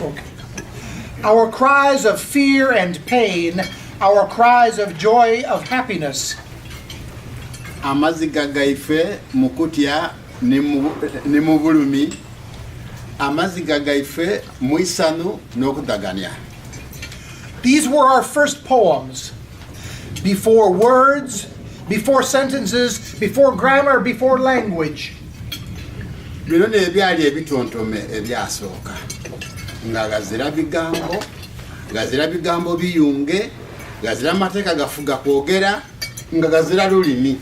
Okay. Our cries of fear and pain, our cries of joy, of happiness. Amaziga gaife mukutya ne mu bulumi, amaziga gaife mu isanu n'okudaganya. These were our first poems. Before words, before sentences, before grammar, before language. Bino nebyali ebitontome ebyasooka nga gazira bigambo biyunge, gazira mateeka gafuga kwogera, nga gazira lulimi.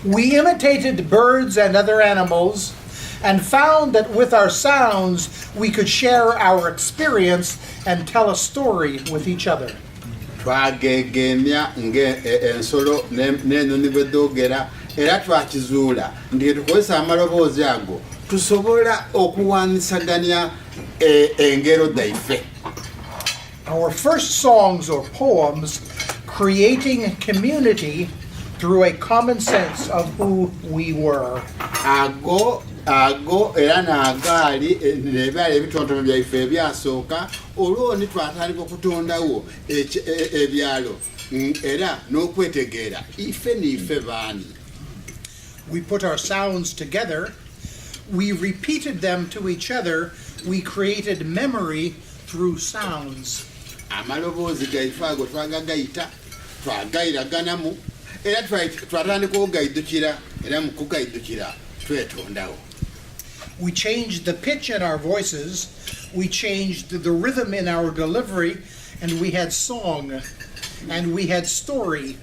We imitated birds and other animals and found that with our sounds we could share our experience and tell a story with each other. Twagegemya ensolo n'ennyonyi bwe doogera era twakizuula nti tukozesa amaloboozi ago tusobola okuwanisaganya engero zaife. Our first songs or poems creating community through a common sense of who we were. Ago era n'agaali n'ebyali ebitontome byaife ebyasooka olwo ne twatandika okutondawo ebyalo era n'okwetegeera ife n'ife baani. We put our sounds together, we repeated them to each other, we created memory through sounds. Amaloboozi gaife ago twagagayita twagayiraganamu era twatandika okugayiddukira era mu kugayiddukira twetondawo. We changed the pitch in our voices, we changed the rhythm in our delivery, and we had song, and we had story,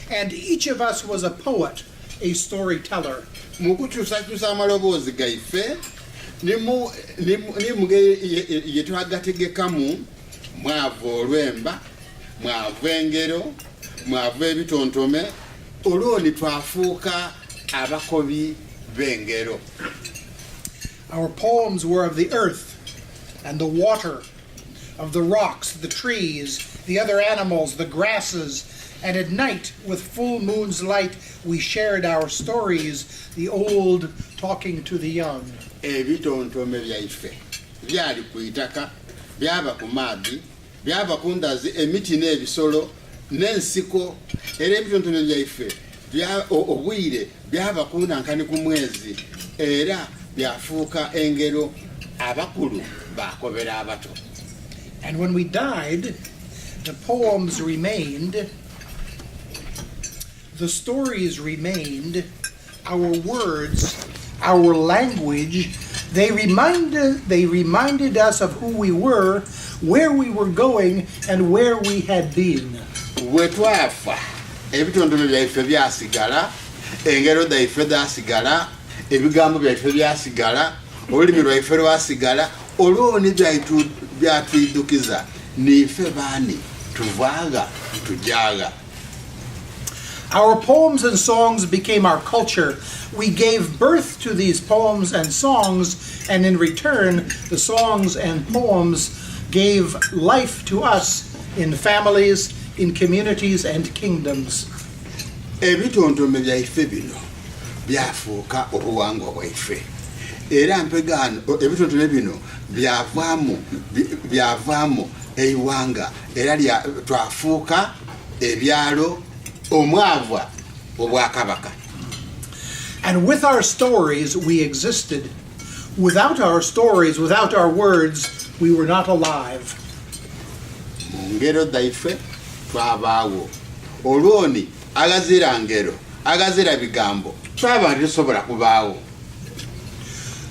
and each of us was a poet, a storyteller. Mukukyusakyusa amaloboozi gaife ne mu ngeri ye twagategekamu mwava olwemba, mwava engero, mwava ebitontome, olwo ne twafuuka abakobi b'engero. Our poems were of the earth and the water, of the rocks, the trees, the other animals, the grasses, and at night, with full moon's light, we shared our stories, the old talking to the young. Ebitontome byaife byali ku itaka, byaba ku maadhi, byaba ku ndazi, emiti n'ebisolo n'ensiko, era ebitontome byaife obwire byaba ku nankani ku mwezi, era byafuuka engero abakulu bakobera abato. And when we died, the poems remained, the stories remained, our words, our language, they reminded us of who we were, where we were going, and where we had been. Bwe twafa ebitontome byaife byasigala, engero zaife zasigala, ebigambo byaife byasigala, olulimi lwaife lwasigala, olwo ne byatuyiddukiza nife baani tuvaaga tujaaga. Our poems and songs became our culture. We gave birth to these poems and songs, and in return, the songs and poems gave life to us in families, in communities, and kingdoms. Ebitontome byaife bino byafuuka obuwangwa bwaife. Era mpegano ebitontome bino byavaamu eiwanga era twafuuka ebyalo omwava obwakabaka. And with our stories we existed. Without our stories, without our words, we were not alive. Mu ngero zaife twabaawo. Olwoni agazira ngero, agazira bigambo, twaba tusobola kubaawo.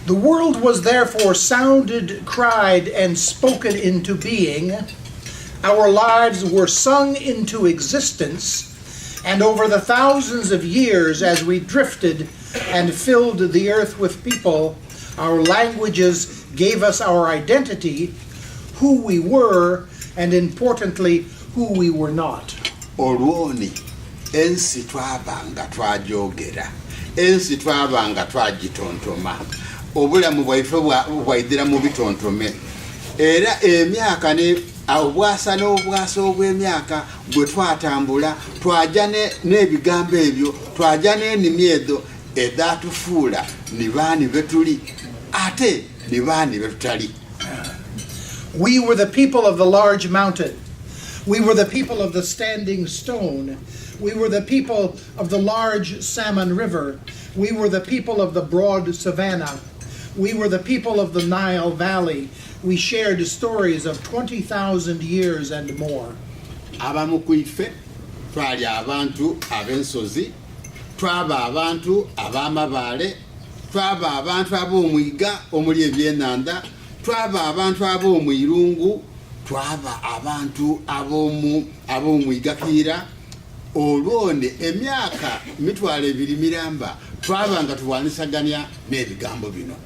The world was therefore sounded, cried, and spoken into being. Our lives were sung into existence, and over the thousands of years as we drifted and filled the earth with people, our languages gave us our identity, who we were, and importantly, who we were not. Olwoni ensi twabanga twajogera, ensi twabanga twagitontoma, obulamu bwaife bwaidira mu bitontome, era emyaka ne obwasa n'obwasa obw'emyaka bwe twatambula twaja n'ebigambo ebyo, twaja n'ennimi ezo ezatufuula ni baani be tuli ate ni baani be tutali. We were the people of the large mountain. We were the people of the standing stone. We were the people of the large salmon river. We were the people of the broad savanna. We were the people of the Nile Valley. We shared stories of 20,000 years and more. Abamu ku ife twali abantu ab'ensozi, twaba abantu ab'amabaale, twaba abantu ab'omwiga omuli ebyenanda, twaba abantu ab'omwirungu, twaba abantu ab'omwigakiira. Olwone emyaka mitwalo ebiri miramba twaba nga tuwanisaganya n'ebigambo bino.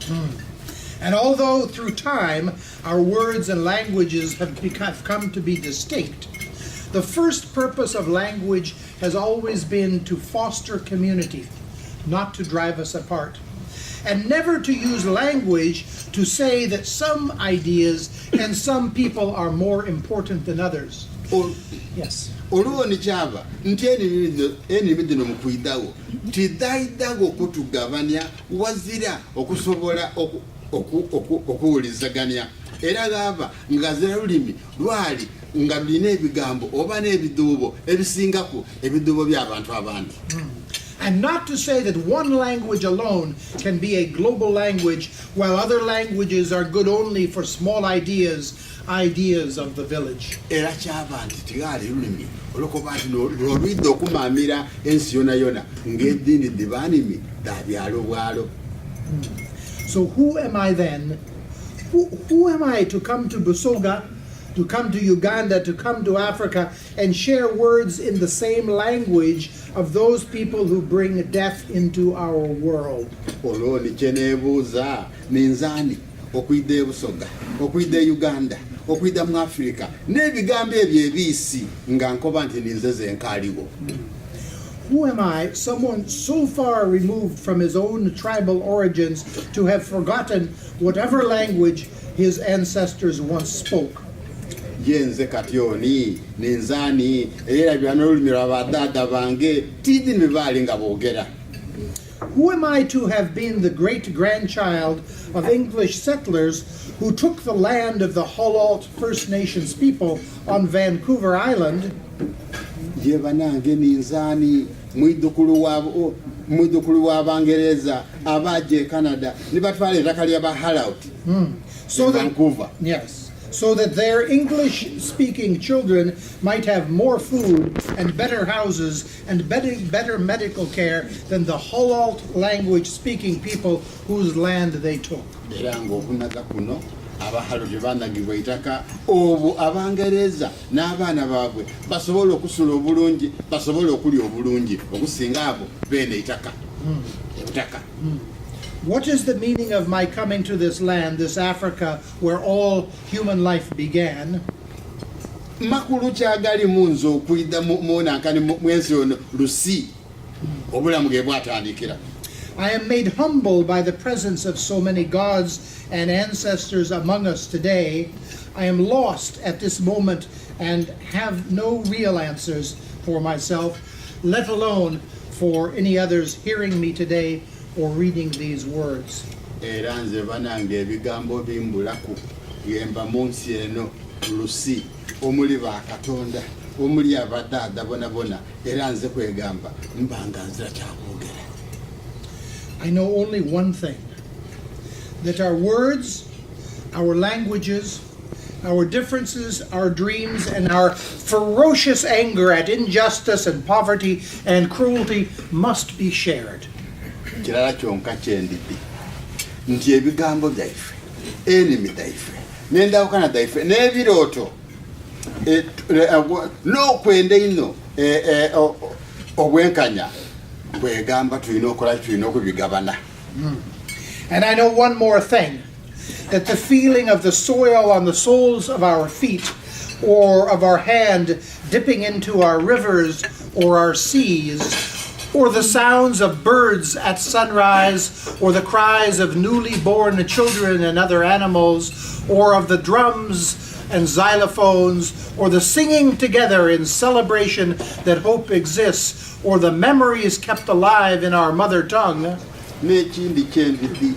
And although through time our words and languages have come to be distinct, the first purpose of language has always been to foster community, not to drive us apart. And never to use language to say that some ideas and some people are more important than others. Yes. Olwone kyaba nti enimi dino mu kuidawo tidaidago okutugabanya wazira okusobola okuwulizaganya era gava nga zira lulimi lwali nga lulina ebigambo oba n'ebiduubo ebisingako ebiduubo by'abantu abandi. And not to say that one language alone can be a global language while other languages are good only for small ideas of the village. Era kyaba nti tigali lulimi olukoba nti lwolwidde okumaamira ensi yona yona ng'eddiini dibaanimi dabyalo bwalo. So who am I then? Who am I to come to Busoga, to come to Uganda, to come to Africa and share words in the same language of those people who bring death into our world? Olwoni kyeneebuuza ninzaani okwidda e Busoga, okwidda e Uganda, okwidda mu Africa n'ebigambo ebyo ebiisi nga nkoba nti ninze ze nkaaliwo. Who am I, someone so far removed from his own tribal origins, to have forgotten whatever language his ancestors once spoke? Yenze katyoni ninzaani era byano olulimi lwa badaada bange tidi nibaali nga boogera. Who am I to have been the great-grandchild of English settlers who took the land of the Holalt First Nations people on Vancouver Island? Ye banange ninzaani mwidukulu w'Abangereza abajja e Canada ne batwala ettaka ly'aba Holalt in Vancouver. Yes. So that their English-speaking children might have more food and better houses and better medical care than the Holalt language-speaking people whose land they took. Era ng'okunaga kuno abahaloti banagibwa ettaka obwo Abangereza n'abaana baabwe basobola okusula obulungi, basobola okulya obulungi okusinga abo beene ettaka. What is the meaning of my coming to this land, this Africa, where all human life began? Makulu kyagali munze okwidda munankani mwensi ono lusi obulamu ge bwatandikira. I am made humble by the presence of so many gods and ancestors among us today. I am lost at this moment and have no real answers for myself, let alone for any others hearing me today or reading these words. Era nze banange ebigambo bimbulaku gemba mu nsi eno lusi omuli bakatonda omuli abadaada bonabona era nze kwegamba mbanga nzira kyakwogera. I know only one thing, that our words, our languages, our differences, our dreams, and our ferocious anger at injustice and poverty and cruelty must be shared. Kirala kyonka kyendidi nti ebigambo byaife enimi daife n'endawukana daife n'ebirooto n'okwenda ino obwenkanya kwegamba tulina okola tulina okubigabana. And I know one more thing, that the feeling of the soil on the soles of our feet or of our hand dipping into our rivers or our seas, or the sounds of birds at sunrise, or the cries of newly born children and other animals, or of the drums and xylophones, or the singing together in celebration that hope exists, or the memories kept alive in our mother tongue. N'ekindi kyendidi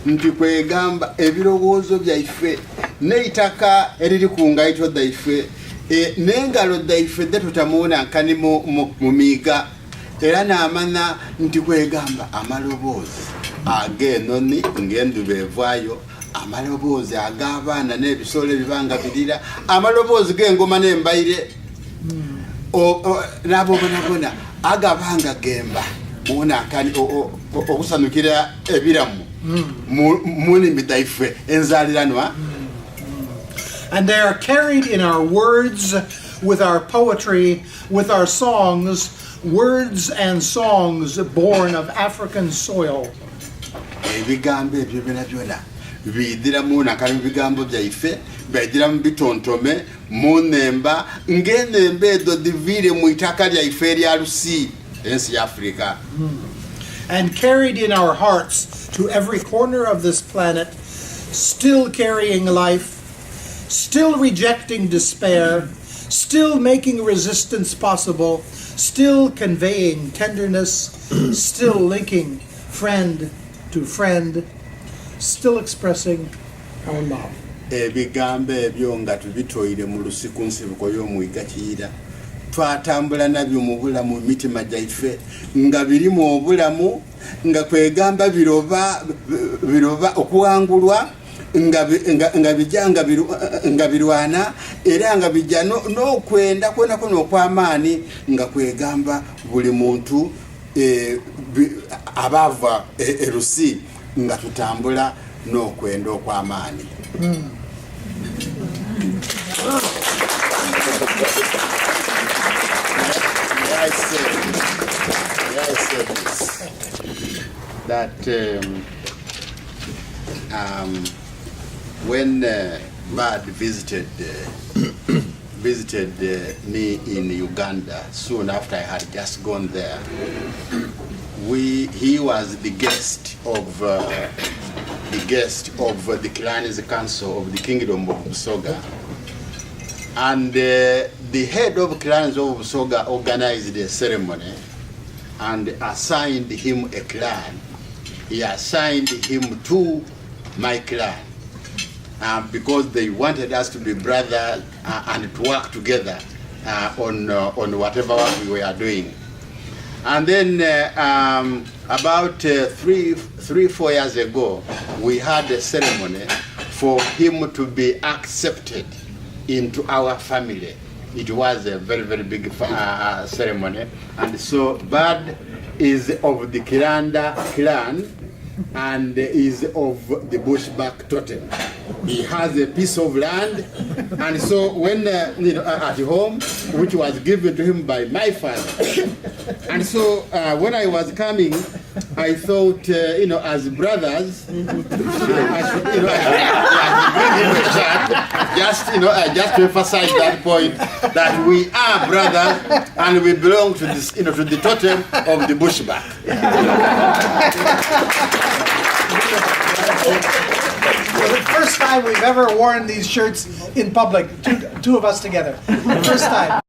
nti kwegamba ebirowoozo byaife n'eitaka eriri ku ngaito dhaife n'engalo dhaife dhe tutamuona nkani mu miiga era n'amanya nti kwegamba amaloboozi ag'enoni ng'enduba evaayo, amaloboozi ag'abaana n'ebisolo ebibanga birira, amaloboozi g'engoma n'embaire n'abo bonabona agabanga gemba muona nkani okusanukira ebiramu mulimi dhaife enzaliranwa. And they are carried in our words, with our poetry, with our songs, words and songs born of African soil. Ebigambo ebyo byonna biyidira mu nakali bigambo byaife biyidira mu bitontome mu nnemba ng'ennemba ezo diviire mu itaka lyaife erya Lusi ensi ya Africa. And carried in our hearts to every corner of this planet, still carrying life, still rejecting despair, still making resistance possible, still conveying tenderness, still linking friend to friend, still expressing our love. Ebigambo ebyo nga tubitoyire mu lusiku nsibuko y'omwiga Kiira, twatambula nabyo mu bulamu mitima gyaife nga birimu obulamu, nga kwegamba biroba okuwangulwa, nga bijja nga birwana, era nga bijja n'okwenda kwonako n'okw'amaani, nga kwegamba buli muntu abava Lusi nga tutambula n'okwenda okw'amaani. I said this, that when Bad visited me in Uganda soon after I had just gone there, he was the guest of the Clans Council of the Kingdom of Busoga, and the head of Clans of Busoga organized a ceremony and assigned him a clan. He assigned him to my clan because they wanted us to be brothers and to work together on whatever we were doing. And then about 3-4 years ago, we had a ceremony for him to be accepted into our family. It was a very, very big ceremony. And so Bad is of the Kiranda clan and is of the Bushback totem. He has a piece of land, and so when at home, which was given to him by my father, and so when I was coming, I thought, as brothers, just to emphasize that point, that we are brothers and we belong to this, to the totem of the Bushback. The first time we've ever worn these shirts in public, two of us together. First time.